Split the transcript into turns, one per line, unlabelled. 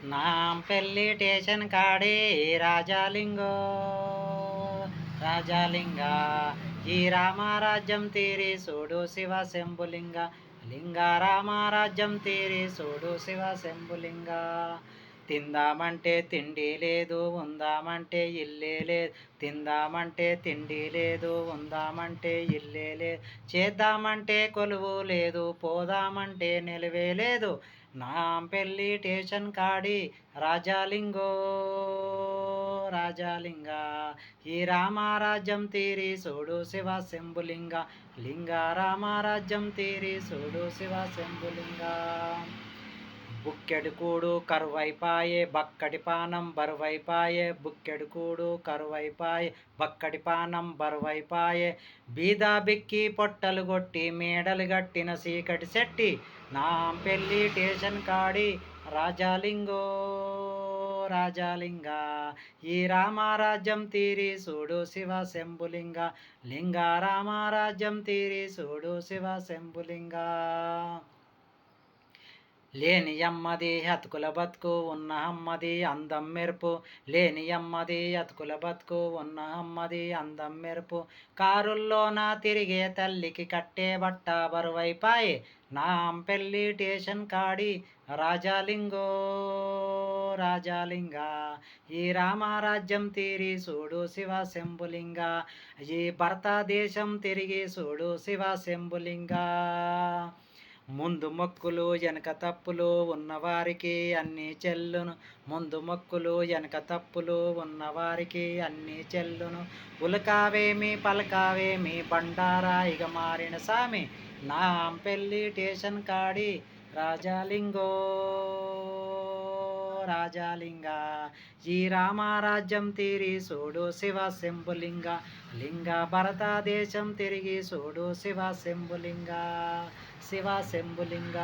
Nampally station కాడే రాజాలింగో రాజాలింగా ఈ రామరాజ్యం తీరి చూడు శివ శంభులింగ లింగ రామరాజ్యం తీరి చూడు శివ శంభులింగ తిందామంటే తిండి లేదు ఉందామంటే ఇల్లే లేదు తిందామంటే తిండి లేదు ఉందామంటే ఇల్లే లేదు చేద్దామంటే కొలువు లేదు పోదామంటే నిలువే లేదు నాంపల్లి స్టేషన్ కాడి రాజాలింగో రాజాలింగ ఈ రామరాజ్యం తీరి చూడు శివ శంభులింగ లింగ రామరాజ్యం తీరి చూడు శివ శంభులింగ బుక్కెడు కూడు కరువైపాయే బక్కడి పానం బరువైపాయే బుక్కెడు కూడు కరువైపాయే బక్కడి పానం బరువైపాయే బీదా బిక్కి పొట్టలు కొట్టి మేడలు గట్టిన సీకటి శెట్టి నాంపల్లి స్టేషన్ కాడి రాజాలింగో రాజాలింగ ఈ రామరాజ్యం తీరి చూడు శివ శంభులింగ లింగ రామరాజ్యం తీరి చూడు శివ శంభులింగ లేని అమ్మది అతుకుల బతుకు ఉన్న అమ్మది అందం మెరుపు లేని అమ్మది అతుకుల బతుకు ఉన్న అమ్మది అందం మెరుపు కారుల్లోన తిరిగే తల్లికి కట్టే బట్ట బరువైపాయే నాంపల్లి స్టేషన్ కాడి రాజాలింగో రాజాలింగ ఈ రామరాజ్యం తీరి చూడు శివ శంభులింగ ఈ భారతదేశం తిరిగి చూడు శివ శంభులింగ ముందు మొక్కులు వెనక తప్పులు ఉన్నవారికి అన్నీ చెల్లును ముందు మొక్కులు వెనక తప్పులు ఉన్నవారికి అన్నీ చెల్లును ఉలకావేమి పలకావేమి బండారాయిగా మారిన సామి నాంపల్లి స్టేషన్ కాడి రాజాలింగో రాజాలింగ ఈ రామరాజ్యం తీరి చూడు శివ శంభులింగ లింగ భారతదేశం తిరిగి చూడు శివ శంభులింగ శివ శంభులింగ